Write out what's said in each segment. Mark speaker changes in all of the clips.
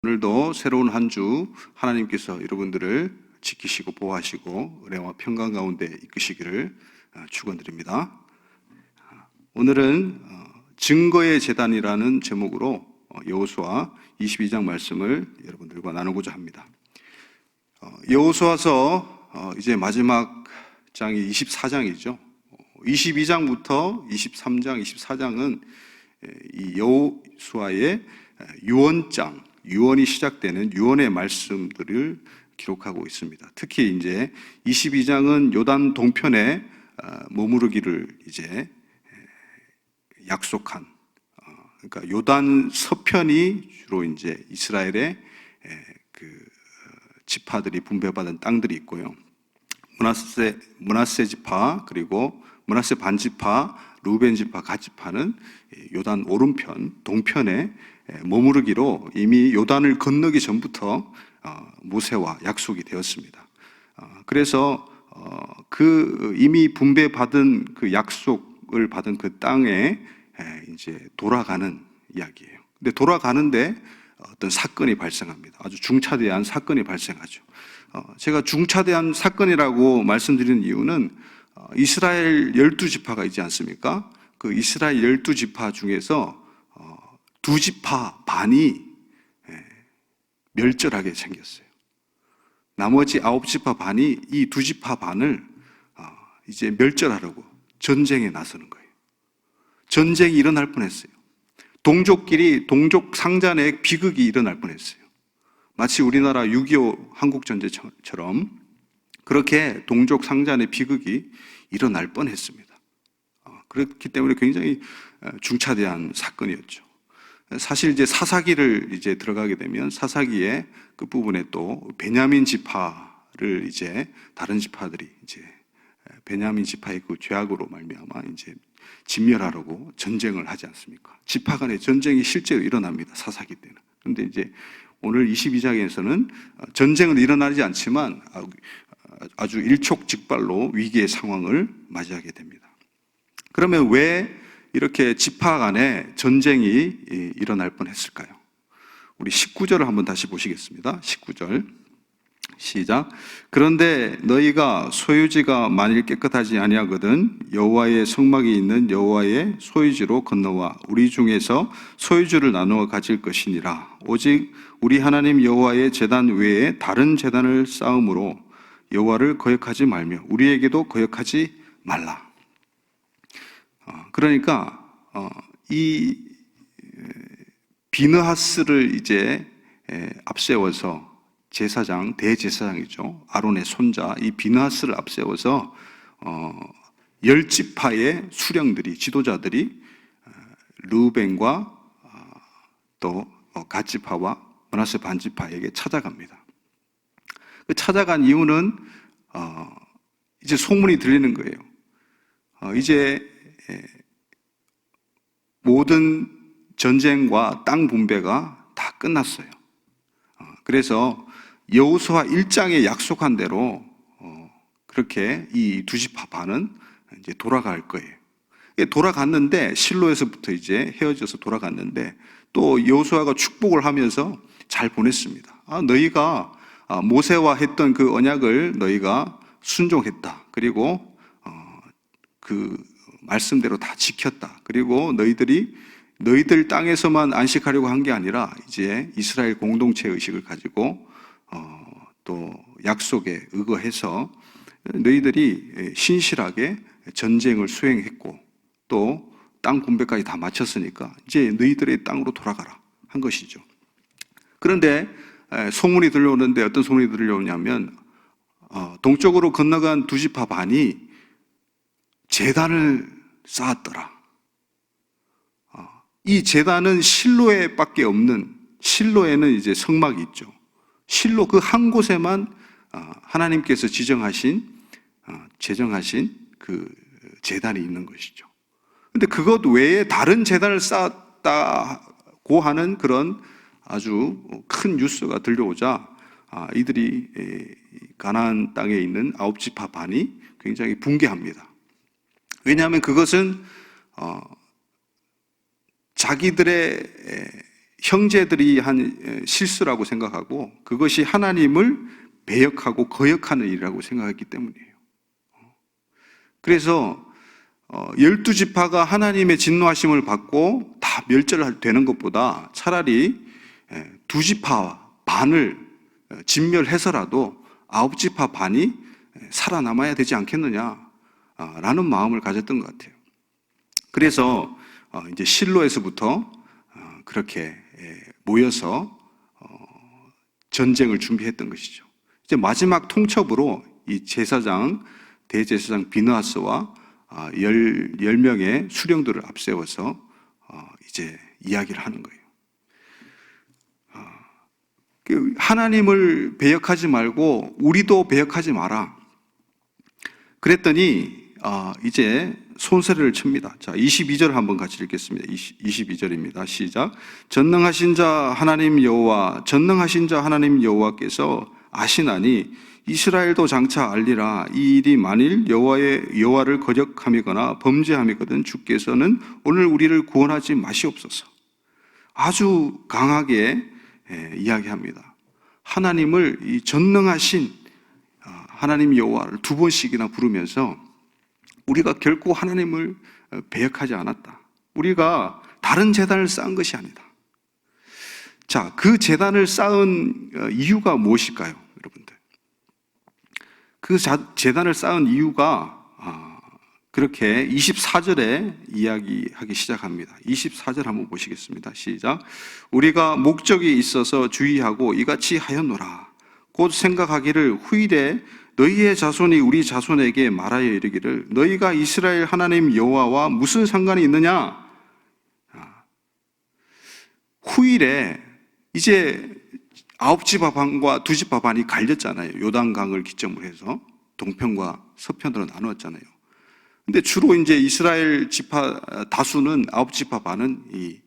Speaker 1: 오늘도 새로운 한 주 하나님께서 여러분들을 지키시고 보호하시고 은혜와 평강 가운데 이끄시기를 축원드립니다. 오늘은 증거의 제단이라는 제목으로 여호수아 22장 말씀을 여러분들과 나누고자 합니다. 여호수아서 이제 마지막 장이 24장이죠. 22장부터 23장, 24장은 이 여호수아의 유언장, 유언이 시작되는 유언의 말씀들을 기록하고 있습니다. 특히 이제 22장은 요단 동편에 머무르기를 이제 약속한, 그러니까 요단 서편이 주로 이제 이스라엘의 그 지파들이 분배받은 땅들이 있고요. 므낫세 지파, 그리고 므낫세 반지파, 루벤 지파, 갓 지파는 요단 오른편, 동편에 머무르기로 이미 요단을 건너기 전부터 모세와 약속이 되었습니다. 그래서 그 이미 분배받은 그 약속을 받은 그 땅에 이제 돌아가는 이야기예요. 근데 돌아가는데 어떤 사건이 발생합니다. 아주 중차대한 사건이 발생하죠. 제가 중차대한 사건이라고 말씀드리는 이유는 이스라엘 12지파가 있지 않습니까? 그 이스라엘 12지파 중에서 2지파 반이 멸절하게 생겼어요. 나머지 9지파 반이 이 2지파 반을 이제 멸절하려고 전쟁에 나서는 거예요. 전쟁이 일어날 뻔했어요. 동족끼리 동족 상잔의 비극이 일어날 뻔했어요. 마치 우리나라 6.25 한국전쟁처럼 그렇게 동족 상잔의 비극이 일어날 뻔했습니다. 그렇기 때문에 굉장히 중차대한 사건이었죠. 사실 이제 사사기를 이제 들어가게 되면 사사기의 그 부분에 또 베냐민 지파를 이제 다른 지파들이 이제 베냐민 지파의 그 죄악으로 말미암아 이제 진멸하려고 전쟁을 하지 않습니까? 지파 간의 전쟁이 실제로 일어납니다. 사사기 때는. 그런데 이제 오늘 22장에서는 전쟁은 일어나지 않지만 아주 일촉즉발로 위기의 상황을 맞이하게 됩니다. 그러면 왜 이렇게 지파 간에 전쟁이 일어날 뻔했을까요? 우리 19절을 한번 다시 보시겠습니다. 19절 시작. 그런데 너희가 소유지가 만일 깨끗하지 아니하거든 여호와의 성막이 있는 여호와의 소유지로 건너와 우리 중에서 소유지를 나누어 가질 것이니라. 오직 우리 하나님 여호와의 제단 외에 다른 제단을 쌓음으로 여호와를 거역하지 말며 우리에게도 거역하지 말라. 그러니까 이 비느하스를 이제 앞세워서 제사장, 대제사장이죠. 아론의 손자 이 비느하스를 앞세워서 10지파의 수령들이, 지도자들이 르우벤과 또 갓지파와 므낫세 반지파에게 찾아갑니다. 그 찾아간 이유는 이제 소문이 들리는 거예요. 이제 모든 전쟁과 땅 분배가 다 끝났어요. 그래서 여호수아 1장에 약속한 대로 그렇게 이 2지파 반은 이제 돌아갈 거예요. 돌아갔는데 실로에서부터 이제 헤어져서 돌아갔는데 또 여호수아가 축복을 하면서 잘 보냈습니다. 너희가 모세와 했던 그 언약을 너희가 순종했다. 그리고 그 말씀대로 다 지켰다. 그리고 너희들 땅에서만 안식하려고 한 게 아니라 이제 이스라엘 공동체 의식을 가지고 또 약속에 의거해서 너희들이 신실하게 전쟁을 수행했고 또 땅 분배까지 다 마쳤으니까 이제 너희들의 땅으로 돌아가라 한 것이죠. 그런데 소문이 들려오는데 어떤 소문이 들려오냐면 동쪽으로 건너간 2지파 반이 제단을 쌓았더라. 이 제단은 실로에 밖에 없는, 실로에는 이제 성막이 있죠. 실로 그 한 곳에만 하나님께서 제정하신 그 제단이 있는 것이죠. 근데 그것 외에 다른 제단을 쌓았다고 하는 그런 아주 큰 뉴스가 들려오자 이들이 가나안 땅에 있는 9지파 반이 굉장히 붕괴합니다. 왜냐하면 그것은 자기들의 형제들이 한 실수라고 생각하고 그것이 하나님을 배역하고 거역하는 일이라고 생각했기 때문이에요. 그래서 12지파가 하나님의 진노하심을 받고 다 멸절되는 것보다 차라리 2지파 반을 진멸해서라도 9지파 반이 살아남아야 되지 않겠느냐라는 마음을 가졌던 것 같아요. 그래서 이제 실로에서부터 그렇게 모여서 전쟁을 준비했던 것이죠. 이제 마지막 통첩으로 이 제사장, 대제사장 비느하스와 10명의 수령들을 앞세워서 이제 이야기를 하는 거예요. 하나님을 배역하지 말고 우리도 배역하지 마라. 그랬더니 이제 손세례를 칩니다. 자, 22절 한번 같이 읽겠습니다. 22절입니다. 시작. 전능하신 자 하나님 여호와, 전능하신 자 하나님 여호와께서 아시나니 이스라엘도 장차 알리라. 이 일이 만일 여호와를 거역함이거나 범죄함이거든 주께서는 오늘 우리를 구원하지 마시옵소서. 아주 강하게 이야기합니다. 하나님을 이 전능하신 하나님 여호와를 2번씩이나 부르면서 우리가 결코 하나님을 배역하지 않았다. 우리가 다른 제단을 쌓은 것이 아니다. 자, 그 제단을 쌓은 이유가 무엇일까요, 여러분들? 그 제단을 쌓은 이유가 그렇게 24절에 이야기하기 시작합니다. 24절 한번 보시겠습니다. 시작. 우리가 목적이 있어서 주의하고 이같이 하였노라. 곧 생각하기를 후일에 너희의 자손이 우리 자손에게 말하여 이르기를 너희가 이스라엘 하나님 여호와와 무슨 상관이 있느냐? 후일에 이제 9지파 반과 2지파 반이 갈렸잖아요. 요단강을 기점으로 해서 동편과 서편으로 나누었잖아요. 근데 주로 이제 이스라엘 지파 다수는 9지파 반은 이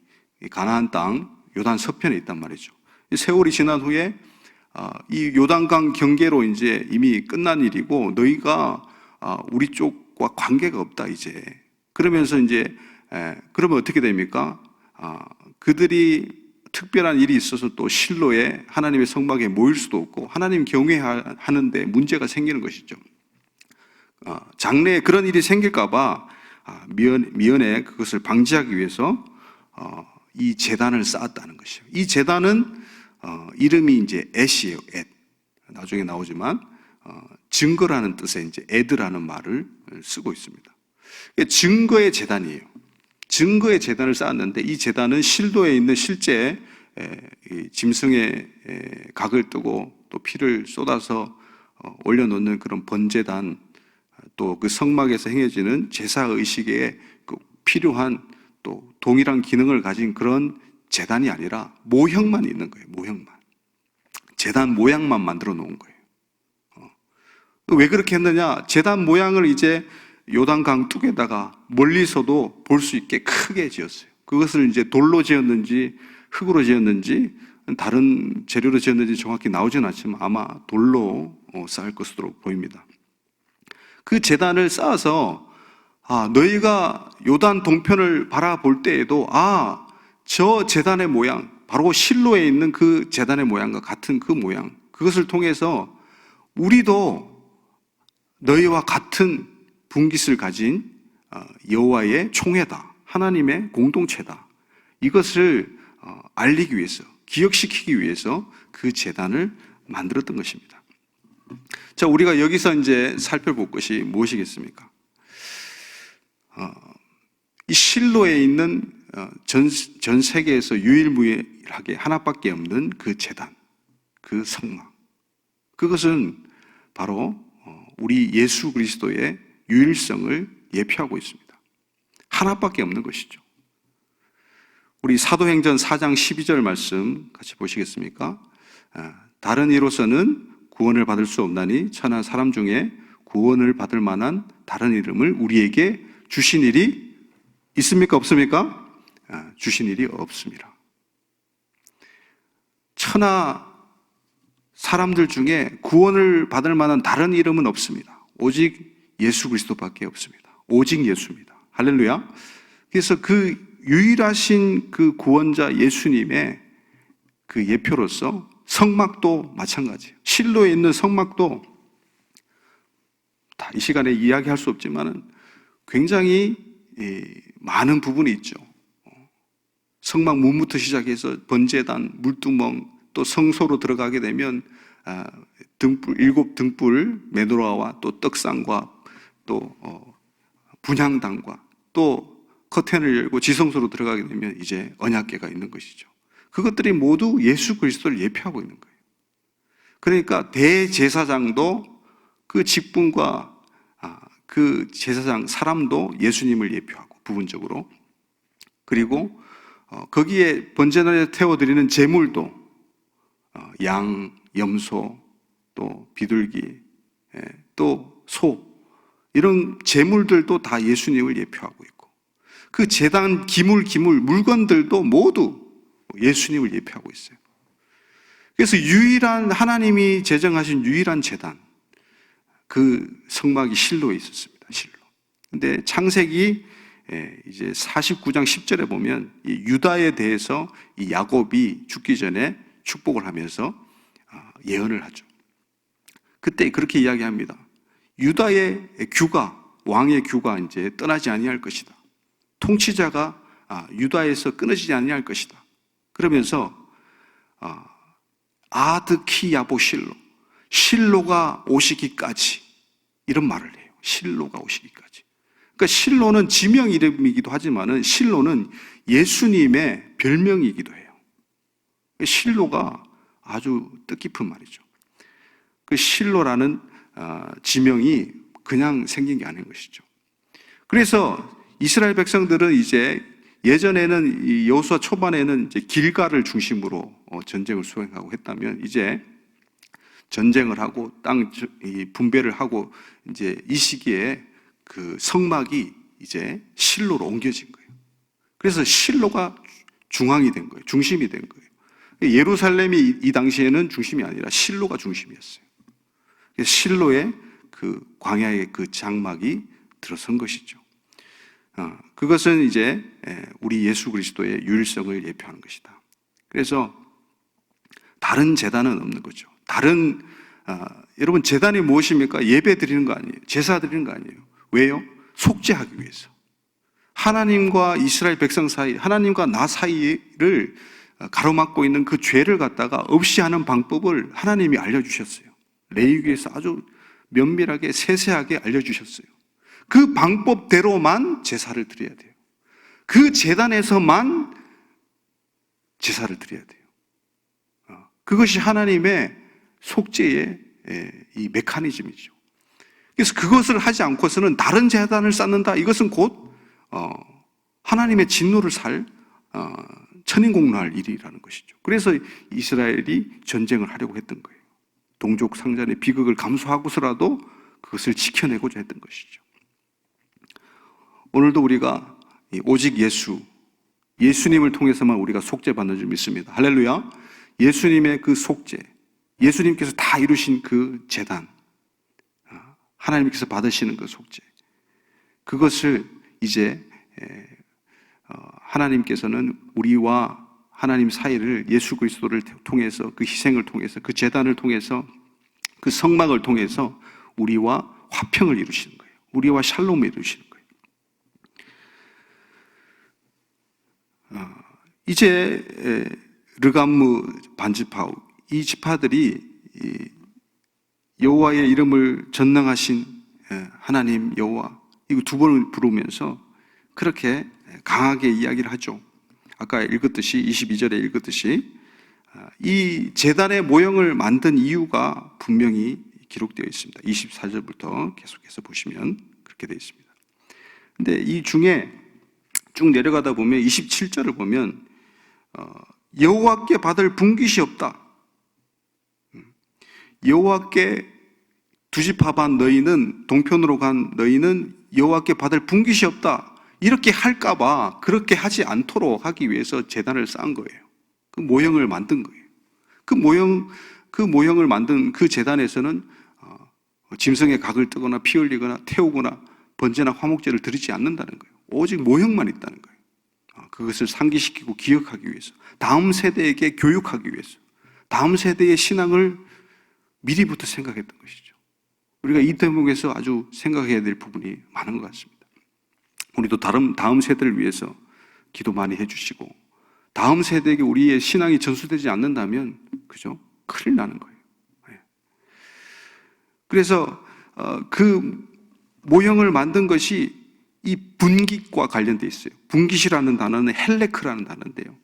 Speaker 1: 가나안 땅 요단 서편에 있단 말이죠. 세월이 지난 후에 이 요단강 경계로 이제 이미 끝난 일이고 너희가 우리 쪽과 관계가 없다 이제. 그러면서 이제 그러면 어떻게 됩니까? 그들이 특별한 일이 있어서 또 실로에 하나님의 성막에 모일 수도 없고 하나님 경외하는데 문제가 생기는 것이죠. 장래에 그런 일이 생길까봐 미연에 그것을 방지하기 위해서 이 제단을 쌓았다는 것이에요. 이 제단은 이름이 이제 엣이에요. 엣. 나중에 나오지만 증거라는 뜻의 이제 에드라는 말을 쓰고 있습니다. 증거의 제단이에요. 증거의 제단을 쌓았는데 이 제단은 실도에 있는 실제 짐승의 각을 뜨고 또 피를 쏟아서 올려놓는 그런 번제단, 또 그 성막에서 행해지는 제사 의식에 필요한 또 동일한 기능을 가진 그런 제단이 아니라 모형만 있는 거예요. 모형만. 제단 모양만 만들어 놓은 거예요. 왜 그렇게 했느냐? 제단 모양을 이제 요단강 뚝에다가 멀리서도 볼 수 있게 크게 지었어요. 그것을 이제 돌로 지었는지 흙으로 지었는지 다른 재료로 지었는지 정확히 나오진 않지만 아마 돌로 쌓을 것으로 보입니다. 그 제단을 쌓아서 너희가 요단 동편을 바라볼 때에도 저 제단의 모양, 바로 실로에 있는 그 제단의 모양과 같은 그 모양, 그것을 통해서 우리도 너희와 같은 분깃을 가진 여호와의 총회다, 하나님의 공동체다. 이것을 알리기 위해서, 기억시키기 위해서 그 제단을 만들었던 것입니다. 자, 우리가 여기서 이제 살펴볼 것이 무엇이겠습니까? 이 실로에 있는 전 세계에서 유일무이하게 하나밖에 없는 그 제단, 그 성막, 그것은 바로 우리 예수 그리스도의 유일성을 예표하고 있습니다. 하나밖에 없는 것이죠. 우리 사도행전 4장 12절 말씀 같이 보시겠습니까? 다른 이로서는 구원을 받을 수 없나니 천한 사람 중에 구원을 받을 만한 다른 이름을 우리에게 주신 일이 있습니까? 없습니까? 주신 일이 없습니다. 천하 사람들 중에 구원을 받을 만한 다른 이름은 없습니다. 오직 예수 그리스도밖에 없습니다. 오직 예수입니다. 할렐루야. 그래서 그 유일하신 그 구원자 예수님의 그 예표로서 성막도 마찬가지예요. 실로에 있는 성막도 다 이 시간에 이야기할 수 없지만은 굉장히 많은 부분이 있죠. 성막 문부터 시작해서 번제단, 물두멍, 또 성소로 들어가게 되면 등불, 7등불, 메노라와 또 떡상과 또 분향단과 또 커튼을 열고 지성소로 들어가게 되면 이제 언약궤가 있는 것이죠. 그것들이 모두 예수 그리스도를 예표하고 있는 거예요. 그러니까 대제사장도 그 직분과 그 제사장 사람도 예수님을 예표하고 부분적으로, 그리고 거기에 번제단에 태워드리는 제물도 양, 염소, 또 비둘기, 또 소, 이런 제물들도 다 예수님을 예표하고 있고, 그 제단 기물 물건들도 모두 예수님을 예표하고 있어요. 그래서 유일한 하나님이 제정하신 유일한 제단, 그 성막이 실로에 있었습니다. 실로. 근데 창세기 이제 49장 10절에 보면 이 유다에 대해서 이 야곱이 죽기 전에 축복을 하면서 예언을 하죠. 그때 그렇게 이야기합니다. 유다의 규가, 왕의 규가 이제 떠나지 아니할 것이다. 통치자가 유다에서 끊어지지 아니할 것이다. 그러면서 아드키야보 실로가 오시기까지, 이런 말을 해요. 실로가 오시기까지. 그러니까 실로는 지명 이름이기도 하지만은 실로는 예수님의 별명이기도 해요. 실로가 아주 뜻깊은 말이죠. 그 실로라는 지명이 그냥 생긴 게 아닌 것이죠. 그래서 이스라엘 백성들은 이제 예전에는 이 여호수아 초반에는 이제 길갈을 중심으로 전쟁을 수행하고 했다면, 이제 전쟁을 하고 땅 분배를 하고 이제 이 시기에 그 성막이 이제 실로로 옮겨진 거예요. 그래서 실로가 중앙이 된 거예요. 중심이 된 거예요. 예루살렘이 이 당시에는 중심이 아니라 실로가 중심이었어요. 그래서 실로에 그 광야의 그 장막이 들어선 것이죠. 그것은 이제 우리 예수 그리스도의 유일성을 예표하는 것이다. 그래서 다른 제단은 없는 거죠. 여러분, 제단이 무엇입니까? 예배 드리는 거 아니에요. 제사 드리는 거 아니에요. 왜요? 속죄하기 위해서. 하나님과 이스라엘 백성 사이, 하나님과 나 사이를 가로막고 있는 그 죄를 갖다가 없이 하는 방법을 하나님이 알려주셨어요. 레위기에서 아주 면밀하게 세세하게 알려주셨어요. 그 방법대로만 제사를 드려야 돼요. 그 제단에서만 제사를 드려야 돼요. 그것이 하나님의 속죄의 이 메커니즘이죠. 그래서 그것을 하지 않고서는 다른 제단을 쌓는다. 이것은 곧 하나님의 진노를 살 천인공노할 일이라는 것이죠. 그래서 이스라엘이 전쟁을 하려고 했던 거예요. 동족 상잔의 비극을 감수하고서라도 그것을 지켜내고자 했던 것이죠. 오늘도 우리가 오직 예수님을 통해서만 우리가 속죄받는 줄 믿습니다. 할렐루야. 예수님의 그 속죄, 예수님께서 다 이루신 그 제단, 하나님께서 받으시는 그 속죄, 그것을 이제 하나님께서는 우리와 하나님 사이를 예수 그리스도를 통해서, 그 희생을 통해서, 그 제단을 통해서, 그 성막을 통해서 우리와 화평을 이루시는 거예요. 우리와 샬롬을 이루시는 거예요. 이제 르감무 반지파, 이 지파들이 여호와의 이름을 전능하신 하나님 여호와, 이거 두 번을 부르면서 그렇게 강하게 이야기를 하죠. 아까 읽었듯이 22절에 읽었듯이 이 제단의 모형을 만든 이유가 분명히 기록되어 있습니다. 24절부터 계속해서 보시면 그렇게 되어 있습니다. 근데 이 중에 쭉 내려가다 보면 27절을 보면 여호와께 받을 분깃이 없다. 여호와께 두지파반 너희는, 동편으로 간 너희는 여호와께 받을 분깃이 없다. 이렇게 할까봐 그렇게 하지 않도록 하기 위해서 제단을 쌓은 거예요. 그 모형을 만든 거예요. 그 모형을 만든 그 제단에서는 짐승의 각을 뜨거나 피 흘리거나 태우거나 번제나 화목제를 드리지 않는다는 거예요. 오직 모형만 있다는 거예요. 그것을 상기시키고 기억하기 위해서, 다음 세대에게 교육하기 위해서, 다음 세대의 신앙을 미리부터 생각했던 것이죠. 우리가 이 대목에서 아주 생각해야 될 부분이 많은 것 같습니다. 우리도 다음 세대를 위해서 기도 많이 해주시고, 다음 세대에게 우리의 신앙이 전수되지 않는다면, 그죠? 큰일 나는 거예요. 그래서 그 모형을 만든 것이 이 분깃과 관련되어 있어요. 분깃이라는 단어는 헬레크라는 단어인데요.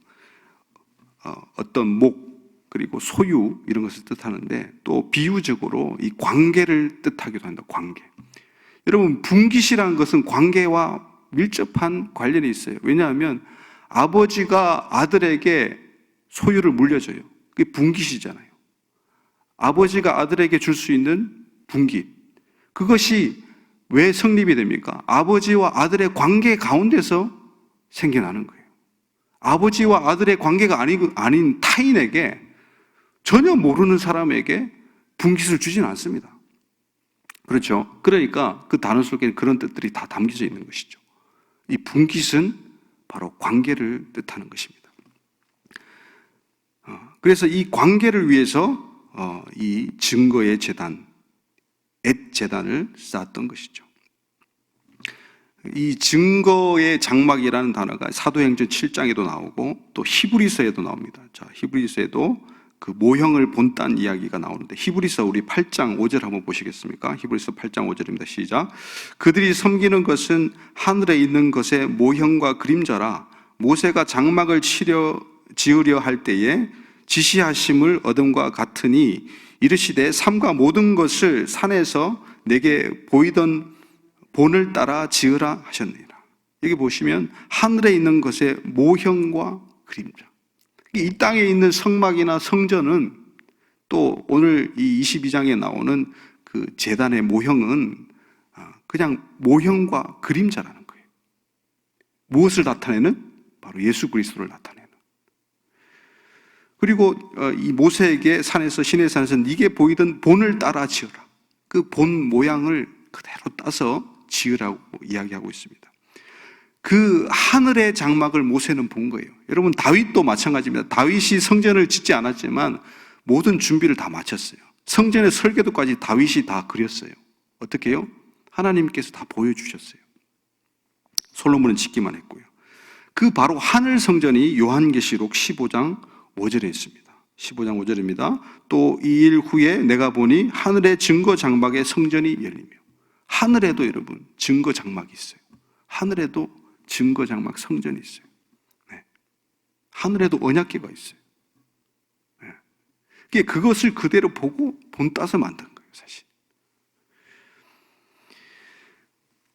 Speaker 1: 어떤 목, 그리고 소유, 이런 것을 뜻하는데, 또 비유적으로 이 관계를 뜻하기도 한다, 관계. 여러분, 분깃이라는 것은 관계와 밀접한 관련이 있어요. 왜냐하면 아버지가 아들에게 소유를 물려줘요. 그게 분깃이잖아요. 아버지가 아들에게 줄 수 있는 분깃. 그것이 왜 성립이 됩니까? 아버지와 아들의 관계 가운데서 생겨나는 거예요. 아버지와 아들의 관계가 아닌 타인에게, 전혀 모르는 사람에게 분깃을 주진 않습니다. 그렇죠? 그러니까 그 단어 속에 그런 뜻들이 다 담겨져 있는 것이죠. 이 분깃은 바로 관계를 뜻하는 것입니다. 그래서 이 관계를 위해서 이 증거의 제단, 엣 제단을 쌓았던 것이죠. 이 증거의 장막이라는 단어가 사도행전 7장에도 나오고 또 히브리서에도 나옵니다. 자, 히브리서에도 그 모형을 본딴 이야기가 나오는데, 히브리서 우리 8장 5절 한번 보시겠습니까? 히브리서 8장 5절입니다. 시작. 그들이 섬기는 것은 하늘에 있는 것의 모형과 그림자라. 모세가 장막을 지으려 할 때에 지시하심을 얻음과 같으니 이르시되 삼가 모든 것을 산에서 내게 보이던 본을 따라 지으라 하셨느니라. 여기 보시면 하늘에 있는 것의 모형과 그림자. 이 땅에 있는 성막이나 성전은, 또 오늘 이 22장에 나오는 그 제단의 모형은 그냥 모형과 그림자라는 거예요. 무엇을 나타내는? 바로 예수 그리스도를 나타내는. 그리고 이 모세에게 시내 산에서 네게 보이던 본을 따라 지으라. 그 본 모양을 그대로 따서 지으라고 이야기하고 있습니다. 그 하늘의 장막을 모세는 본 거예요. 여러분, 다윗도 마찬가지입니다. 다윗이 성전을 짓지 않았지만 모든 준비를 다 마쳤어요. 성전의 설계도까지 다윗이 다 그렸어요. 어떻게 해요? 하나님께서 다 보여주셨어요. 솔로몬은 짓기만 했고요. 그 바로 하늘 성전이 요한계시록 15장 5절에 있습니다. 15장 5절입니다. 또 2일 후에 내가 보니 하늘의 증거 장막의 성전이 열리며, 하늘에도 여러분 증거 장막이 있어요. 하늘에도 증거 장막 성전이 있어요. 네. 하늘에도 언약궤가 있어요. 네. 그것을 그대로 보고 본 따서 만든 거예요, 사실.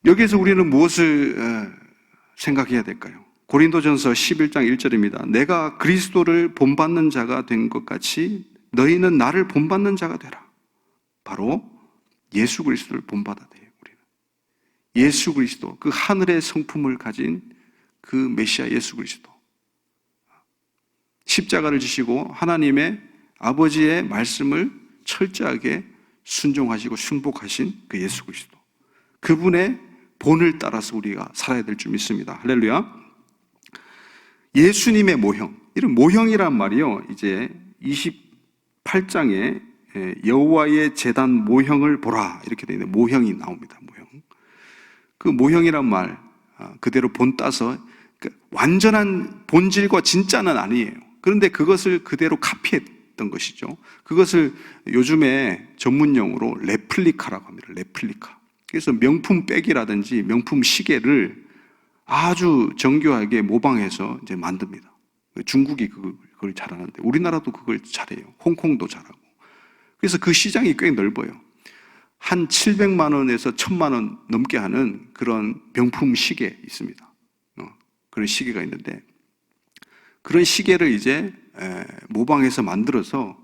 Speaker 1: 여기에서 우리는 무엇을 생각해야 될까요? 고린도전서 11장 1절입니다. 내가 그리스도를 본받는 자가 된 것 같이 너희는 나를 본받는 자가 되라. 바로 예수 그리스도를 본받아야 돼요, 우리는. 예수 그리스도, 그 하늘의 성품을 가진 그 메시아 예수 그리스도. 십자가를 지시고 하나님의 아버지의 말씀을 철저하게 순종하시고 순복하신 그 예수 그리스도. 그분의 본을 따라서 우리가 살아야 될 줄 믿습니다. 할렐루야. 예수님의 모형, 이런 모형이란 말이요, 이제 28장에 여호와의 제단 모형을 보라 이렇게 되어 있는데, 모형이 나옵니다. 모형. 그 모형이란 말 그대로 본 따서 완전한 본질과 진짜는 아니에요. 그런데 그것을 그대로 카피했던 것이죠. 그것을 요즘에 전문용어로 레플리카라고 합니다. 레플리카. 그래서 명품 백이라든지 명품 시계를 아주 정교하게 모방해서 이제 만듭니다. 중국이 그걸 잘하는데 우리나라도 그걸 잘해요. 홍콩도 잘하고. 그래서 그 시장이 꽤 넓어요. 한 700만 원에서 1000만 원 넘게 하는 그런 명품 시계 있습니다. 그런 시계가 있는데, 그런 시계를 이제 모방해서 만들어서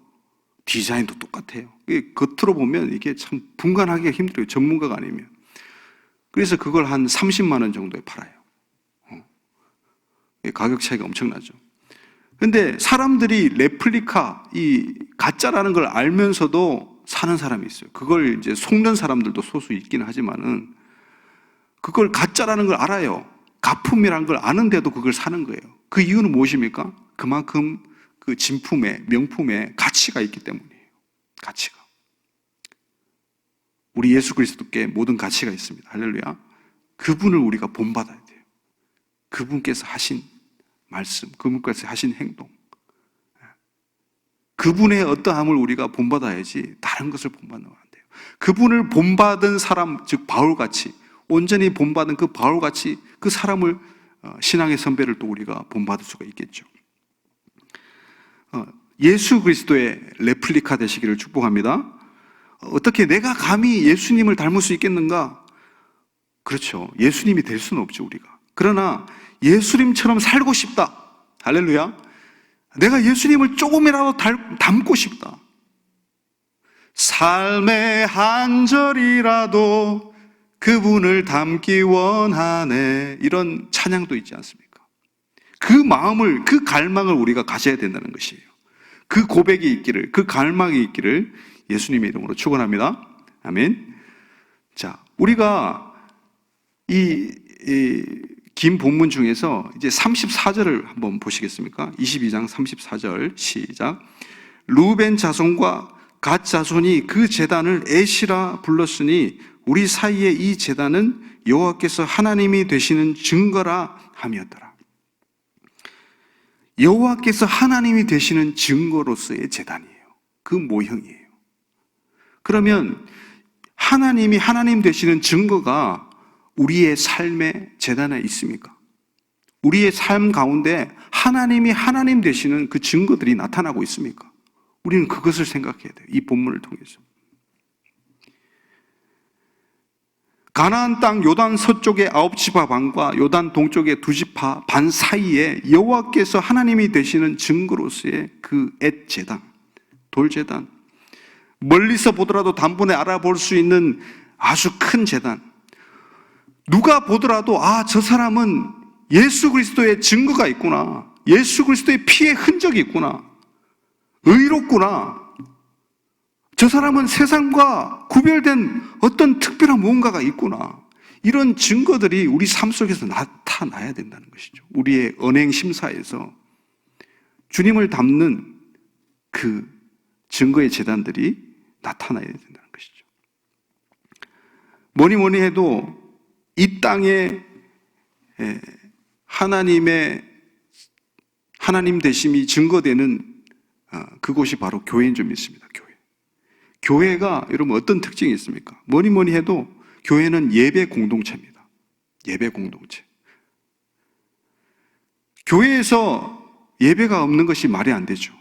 Speaker 1: 디자인도 똑같아요. 겉으로 보면 이게 참 분간하기가 힘들어요, 전문가가 아니면. 그래서 그걸 한 30만 원 정도에 팔아요. 가격 차이가 엄청나죠. 근데 사람들이 레플리카, 이 가짜라는 걸 알면서도 사는 사람이 있어요. 그걸 이제 속는 사람들도 소수 있긴 하지만은 그걸 가짜라는 걸 알아요. 가품이라는 걸 아는데도 그걸 사는 거예요. 그 이유는 무엇입니까? 그만큼 그 진품에, 명품에 가치가 있기 때문이에요. 가치가. 우리 예수 그리스도께 모든 가치가 있습니다. 할렐루야. 그분을 우리가 본받아야 돼요. 그분께서 하신 말씀, 그분께서 하신 행동, 그분의 어떠함을 우리가 본받아야지 다른 것을 본받으면 안 돼요. 그분을 본받은 사람, 즉 바울같이 온전히 본받은 그 바울같이 그 사람을 신앙의 선배를 또 우리가 본받을 수가 있겠죠. 예수 그리스도의 레플리카 되시기를 축복합니다. 어떻게 내가 감히 예수님을 닮을 수 있겠는가? 그렇죠. 예수님이 될 수는 없죠, 우리가. 그러나 예수님처럼 살고 싶다. 할렐루야. 내가 예수님을 조금이라도 닮고 싶다. 삶의 한 절이라도 그분을 닮기 원하네. 이런 찬양도 있지 않습니까? 그 마음을, 그 갈망을 우리가 가져야 된다는 것이에요. 그 고백이 있기를, 그 갈망이 있기를 예수님의 이름으로 축원합니다. 아멘. 자, 우리가 이 긴 본문 중에서 이제 34절을 한번 보시겠습니까? 22장 34절 시작. 루벤 자손과 갓 자손이 그 제단을 에시라 불렀으니 우리 사이에 이 제단은 여호와께서 하나님이 되시는 증거라 함이었더라. 여호와께서 하나님이 되시는 증거로서의 제단이에요. 그 모형이에요. 그러면 하나님이 하나님 되시는 증거가 우리의 삶의 제단에 있습니까? 우리의 삶 가운데 하나님이 하나님 되시는 그 증거들이 나타나고 있습니까? 우리는 그것을 생각해야 돼요. 이 본문을 통해서. 가나안 땅 요단 서쪽의 9지파 반과 요단 동쪽의 2지파 반 사이에 여호와께서 하나님이 되시는 증거로서의 그 엣 제단, 돌 제단, 멀리서 보더라도 단번에 알아볼 수 있는 아주 큰 제단, 누가 보더라도 저 사람은 예수 그리스도의 증거가 있구나, 예수 그리스도의 피의 흔적이 있구나, 의롭구나, 저 사람은 세상과 구별된 어떤 특별한 무언가가 있구나, 이런 증거들이 우리 삶 속에서 나타나야 된다는 것이죠. 우리의 언행 심사에서 주님을 닮는 그 증거의 제단들이 나타나야 된다는 것이죠. 뭐니 해도 이 땅에 하나님 되심이 증거되는 그곳이 바로 교회인 줄 믿습니다. 교회가 여러분 어떤 특징이 있습니까? 뭐니 해도 교회는 예배 공동체입니다. 예배 공동체. 교회에서 예배가 없는 것이 말이 안 되죠.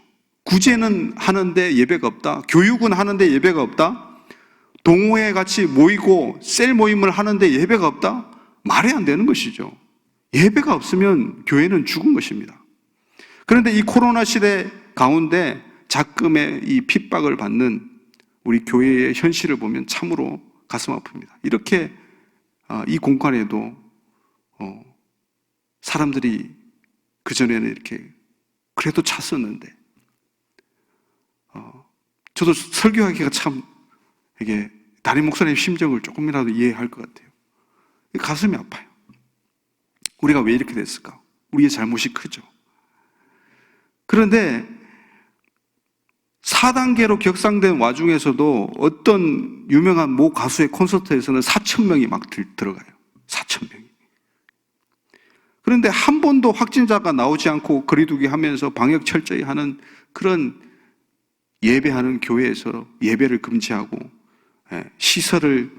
Speaker 1: 구제는 하는데 예배가 없다. 교육은 하는데 예배가 없다. 동호회 같이 모이고 셀 모임을 하는데 예배가 없다? 말이 안 되는 것이죠. 예배가 없으면 교회는 죽은 것입니다. 그런데 이 코로나 시대 가운데 작금의 이 핍박을 받는 우리 교회의 현실을 보면 참으로 가슴 아픕니다. 이렇게 이 공간에도 사람들이 그전에는 이렇게 그래도 찼었는데 저도 설교하기가 참 이게 담임 목사님 심정을 조금이라도 이해할 것 같아요. 가슴이 아파요. 우리가 왜 이렇게 됐을까? 우리의 잘못이 크죠. 그런데 4단계로 격상된 와중에서도 어떤 유명한 모 가수의 콘서트에서는 4,000명이 막 들어가요. 4,000명이. 그런데 한 번도 확진자가 나오지 않고 거리두기 하면서 방역 철저히 하는 그런 예배하는 교회에서 예배를 금지하고 시설을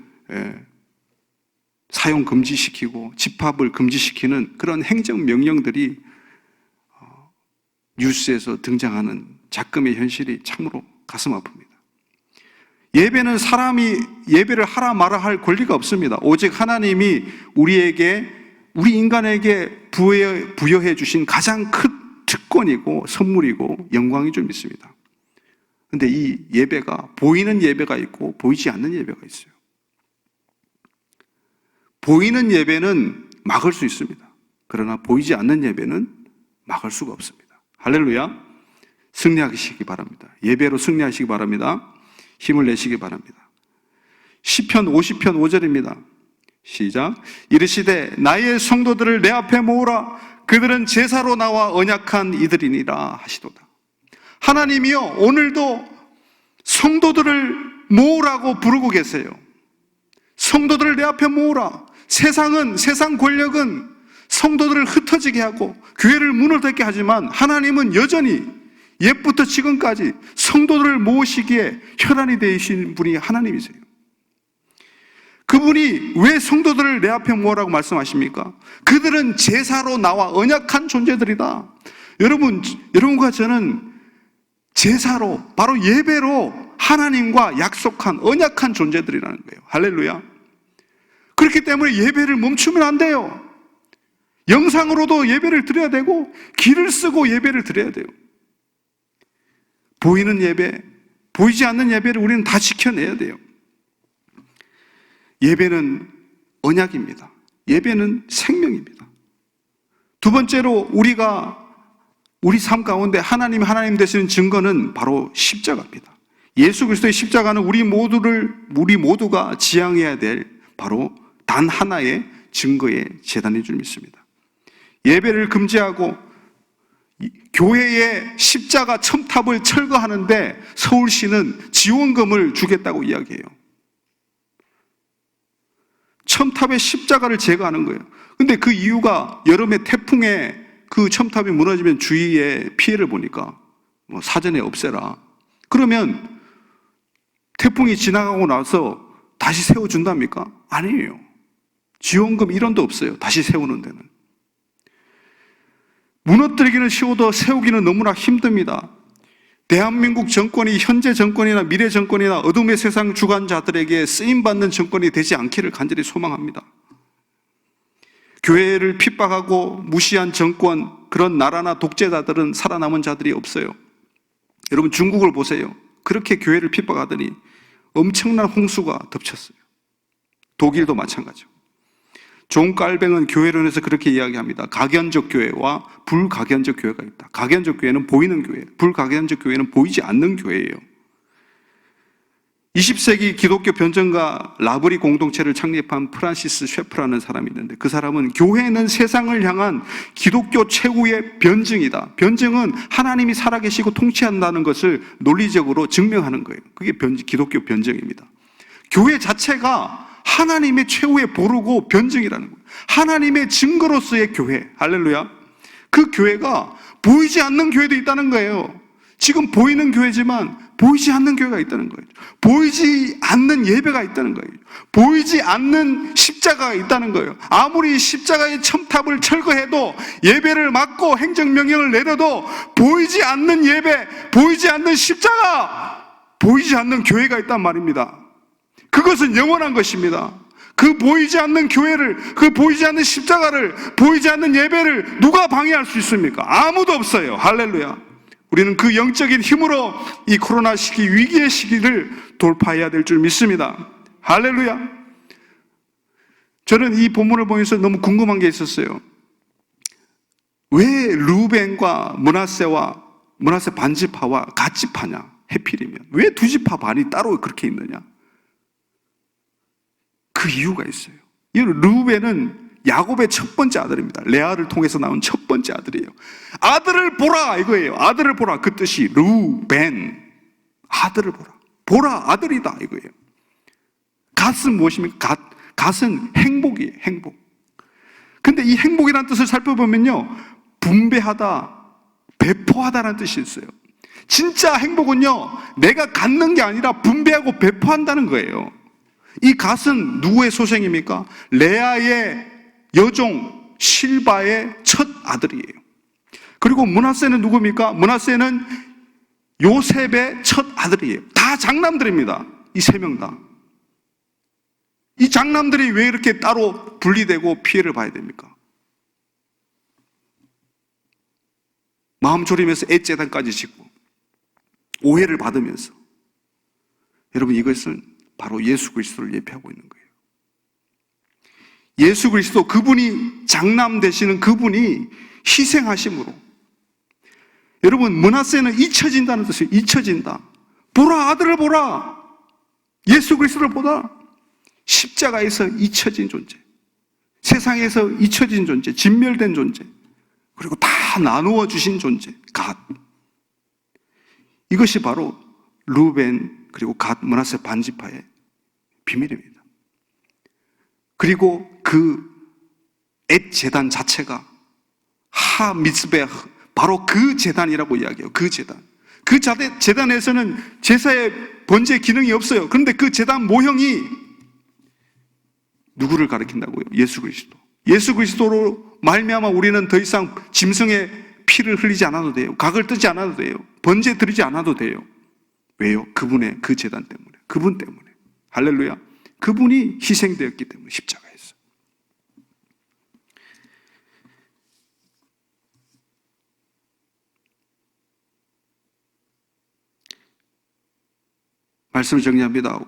Speaker 1: 사용 금지시키고 집합을 금지시키는 그런 행정명령들이 뉴스에서 등장하는 작금의 현실이 참으로 가슴 아픕니다. 예배는 사람이 예배를 하라 마라 할 권리가 없습니다. 오직 하나님이 우리 인간에게 부여해 주신 가장 큰 특권이고 선물이고 영광인 줄 믿습니다. 그런데 이 예배가 보이는 예배가 있고 보이지 않는 예배가 있어요. 보이는 예배는 막을 수 있습니다. 그러나 보이지 않는 예배는 막을 수가 없습니다. 할렐루야. 승리하시기 바랍니다. 예배로 승리하시기 바랍니다. 힘을 내시기 바랍니다. 시편 50편 5절입니다. 시작. 이르시되 나의 성도들을 내 앞에 모으라. 그들은 제사로 나와 언약한 이들이니라 하시도다. 하나님이요, 오늘도 성도들을 모으라고 부르고 계세요. 성도들을 내 앞에 모으라. 세상 권력은 성도들을 흩어지게 하고 교회를 문을 닫게 하지만 하나님은 여전히 옛부터 지금까지 성도들을 모으시기에 혈안이 되신 분이 하나님이세요. 그분이 왜 성도들을 내 앞에 모으라고 말씀하십니까? 그들은 제사로 나와 언약한 존재들이다. 여러분과 저는 제사로, 바로 예배로 하나님과 약속한 언약한 존재들이라는 거예요. 할렐루야. 그렇기 때문에 예배를 멈추면 안 돼요. 영상으로도 예배를 드려야 되고 길을 쓰고 예배를 드려야 돼요. 보이는 예배, 보이지 않는 예배를 우리는 다 지켜내야 돼요. 예배는 언약입니다. 예배는 생명입니다. 두 번째로 우리 삶 가운데 하나님 되시는 증거는 바로 십자가입니다. 예수 그리스도의 십자가는 우리 모두가 지향해야 될 바로 단 하나의 증거의 제단인 줄 믿습니다. 예배를 금지하고 교회의 십자가 첨탑을 철거하는데 서울시는 지원금을 주겠다고 이야기해요. 첨탑의 십자가를 제거하는 거예요. 근데 그 이유가 여름에 태풍에 그 첨탑이 무너지면 주위에 피해를 보니까 사전에 없애라. 그러면 태풍이 지나가고 나서 다시 세워준답니까? 아니에요. 지원금 1원도 없어요. 다시 세우는 데는. 무너뜨리기는 쉬워도 세우기는 너무나 힘듭니다. 대한민국 정권이 현재 정권이나 미래 정권이나 어둠의 세상 주관자들에게 쓰임받는 정권이 되지 않기를 간절히 소망합니다. 교회를 핍박하고 무시한 정권, 그런 나라나 독재자들은 살아남은 자들이 없어요. 여러분 중국을 보세요. 그렇게 교회를 핍박하더니 엄청난 홍수가 덮쳤어요. 독일도 마찬가지고. 존 깔뱅은 교회론에서 그렇게 이야기합니다. 각연적 교회와 불각연적 교회가 있다. 각연적 교회는 보이는 교회, 불각연적 교회는 보이지 않는 교회예요. 20세기 기독교 변증가 라브리 공동체를 창립한 프란시스 셰프라는 사람이 있는데 그 사람은 교회는 세상을 향한 기독교 최후의 변증이다. 변증은 하나님이 살아계시고 통치한다는 것을 논리적으로 증명하는 거예요. 그게 기독교 변증입니다. 교회 자체가 하나님의 최후의 보루고 변증이라는 거예요. 하나님의 증거로서의 교회. 할렐루야. 그 교회가 보이지 않는 교회도 있다는 거예요. 지금 보이는 교회지만 보이지 않는 교회가 있다는 거예요. 보이지 않는 예배가 있다는 거예요. 보이지 않는 십자가가 있다는 거예요. 아무리 십자가의 첨탑을 철거해도 예배를 막고 행정명령을 내려도 보이지 않는 예배, 보이지 않는 십자가, 보이지 않는 교회가 있단 말입니다. 그것은 영원한 것입니다. 그 보이지 않는 교회를, 그 보이지 않는 십자가를, 보이지 않는 예배를 누가 방해할 수 있습니까? 아무도 없어요. 할렐루야. 우리는 그 영적인 힘으로 이 코로나 시기, 위기의 시기를 돌파해야 될 줄 믿습니다. 할렐루야. 저는 이 본문을 보면서 너무 궁금한 게 있었어요. 왜 루벤과 므낫세 반지파와 갓지파냐? 해필이면 왜 두 지파 반이 따로 그렇게 있느냐? 그 이유가 있어요. 이 루벤은 야곱의 첫 번째 아들입니다. 레아를 통해서 나온 첫 번째 아들이에요. 아들을 보라 이거예요. 아들을 보라. 그 뜻이 루벤, 아들을 보라. 보라, 아들이다 이거예요. 갓은 무엇입니까? 갓은 행복이에요. 행복. 근데 이 행복이라는 뜻을 살펴보면요, 분배하다, 배포하다라는 뜻이 있어요. 진짜 행복은요, 내가 갖는 게 아니라 분배하고 배포한다는 거예요. 이 갓은 누구의 소생입니까? 레아의 여종 실바의 첫 아들이에요. 그리고 므낫세는 누굽니까? 므낫세는 요셉의 첫 아들이에요. 다 장남들입니다. 이 세 명 다. 이 장남들이 왜 이렇게 따로 분리되고 피해를 봐야 됩니까? 마음 졸이면서 애재단까지 짓고 오해를 받으면서. 여러분, 이것은 바로 예수 그리스도를 예표하고 있는 거예요. 예수 그리스도, 그분이 장남 되시는 그분이 희생하심으로. 여러분, 므낫세는 잊혀진다는 뜻이에요. 잊혀진다. 보라, 아들을 보라. 예수 그리스도를 보라. 십자가에서 잊혀진 존재, 세상에서 잊혀진 존재, 진멸된 존재, 그리고 다 나누어 주신 존재, 갓. 이것이 바로 루벤 그리고 갓 므낫세 반지파의 비밀입니다. 그리고 그 엣 제단 자체가 하 미스베, 바로 그 제단이라고 이야기해요. 그 제단. 그 제단에서는 제사의 번제 기능이 없어요. 그런데 그 제단 모형이 누구를 가리킨다고요? 예수 그리스도. 예수 그리스도로 말미암아 우리는 더 이상 짐승의 피를 흘리지 않아도 돼요. 각을 뜨지 않아도 돼요. 번제 드리지 않아도 돼요. 왜요? 그분의 그 제단 때문에, 그분 때문에. 할렐루야. 그분이 희생되었기 때문에, 십자가에서. 말씀을 정리합니다.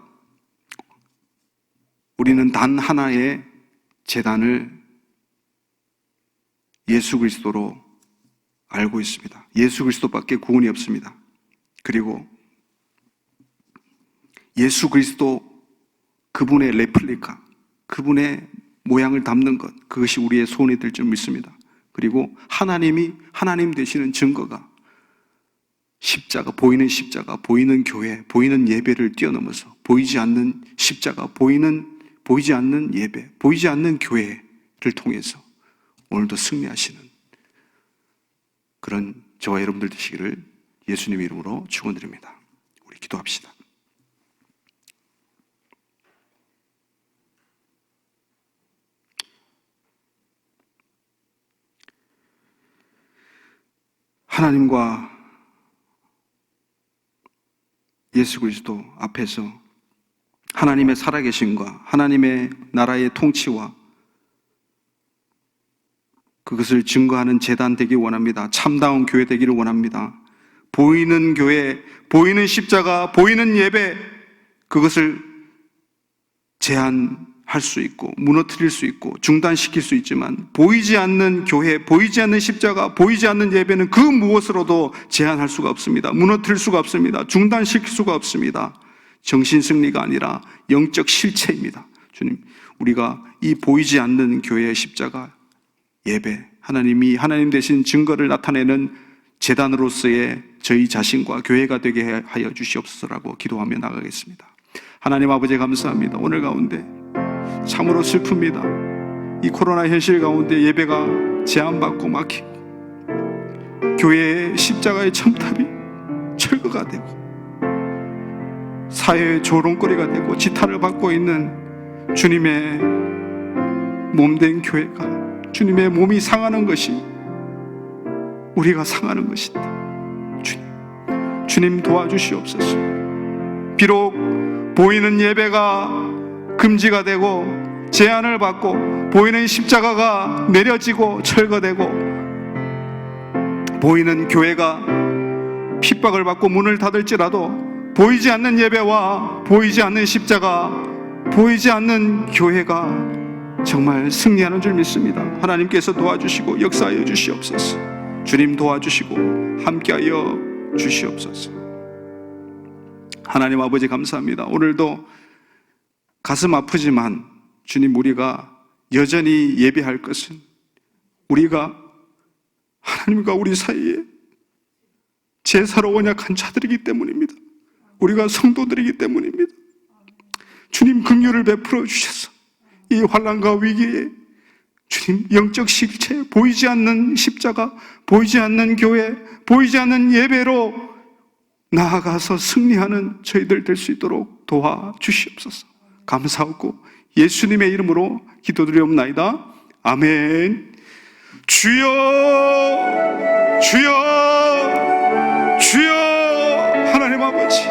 Speaker 1: 우리는 단 하나의 제단을 예수 그리스도로 알고 있습니다. 예수 그리스도밖에 구원이 없습니다. 그리고 예수 그리스도 그분의 레플리카, 그분의 모양을 담는 것, 그것이 우리의 소원이 될 줄 믿습니다. 그리고 하나님이 하나님 되시는 증거가 십자가, 보이는 교회, 보이는 예배를 뛰어넘어서 보이지 않는 십자가, 보이지 않는 예배, 보이지 않는 교회를 통해서 오늘도 승리하시는 그런 저와 여러분들 되시기를 예수님 이름으로 축원드립니다. 우리 기도합시다. 하나님과 예수 그리스도 앞에서 하나님의 살아계심과 하나님의 나라의 통치와 그것을 증거하는 제단 되길 원합니다. 참다운 교회 되기를 원합니다. 보이는 교회, 보이는 십자가, 보이는 예배, 그것을 제한할 수 있고 무너뜨릴 수 있고 중단시킬 수 있지만 보이지 않는 교회, 보이지 않는 십자가, 보이지 않는 예배는 그 무엇으로도 제한할 수가 없습니다. 무너뜨릴 수가 없습니다. 중단시킬 수가 없습니다. 정신승리가 아니라 영적 실체입니다. 주님, 우리가 이 보이지 않는 교회의 십자가, 예배, 하나님이 하나님 되신 증거를 나타내는 제단으로서의 저희 자신과 교회가 되게 하여 주시옵소서라고 기도하며 나가겠습니다. 하나님 아버지 감사합니다. 오늘 가운데 참으로 슬픕니다. 이 코로나 현실 가운데 예배가 제한받고 막히고 교회의 십자가의 첨탑이 철거가 되고 사회의 조롱거리가 되고 지탄을 받고 있는 주님의 몸된 교회가, 주님의 몸이 상하는 것이 우리가 상하는 것인데 주님 도와주시옵소서. 비록 보이는 예배가 금지가 되고 제한을 받고 보이는 십자가가 내려지고 철거되고 보이는 교회가 핍박을 받고 문을 닫을지라도 보이지 않는 예배와 보이지 않는 십자가, 보이지 않는 교회가 정말 승리하는 줄 믿습니다. 하나님께서 도와주시고 역사하여 주시옵소서. 주님 도와주시고 함께하여 주시옵소서. 하나님 아버지 감사합니다. 오늘도 가슴 아프지만 주님, 우리가 여전히 예배할 것은 우리가 하나님과 우리 사이에 제사로 언약한 자들이기 때문입니다. 우리가 성도들이기 때문입니다. 주님 긍휼을 베풀어 주셔서 이 환난과 위기에 주님 영적 실체, 보이지 않는 십자가, 보이지 않는 교회, 보이지 않는 예배로 나아가서 승리하는 저희들 될 수 있도록 도와주시옵소서. 감사하고 예수님의 이름으로 기도드리옵나이다. 아멘. 주여, 주여, 주여. 하나님 아버지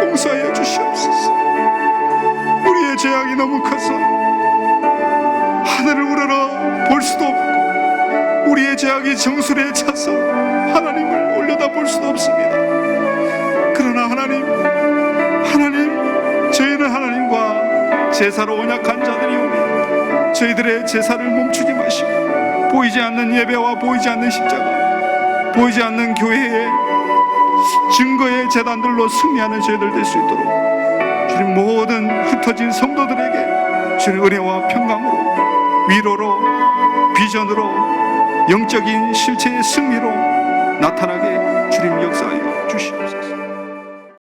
Speaker 1: 용서하여 주시옵소서. 우리의 죄악이 너무 커서 하늘을 우러러 볼 수도 없고 우리의 죄악이 정수리에 차서 하나님을 올려다 볼 수도 없습니다. 그러나 하나님, 저희는 하나님과 제사로 언약한 자들이오니 저희들의 제사를 멈추지 마시고 보이지 않는 예배와 보이지 않는 십자가, 보이지 않는 교회의 증거의 제단들로 승리하는 저희들 될 수 있도록 주님 모든 흩어진 성도들에게 주님 은혜와 평강으로, 위로로, 비전으로, 영적인 실체의 승리로 나타나게 주님 역사하여 주시옵소서.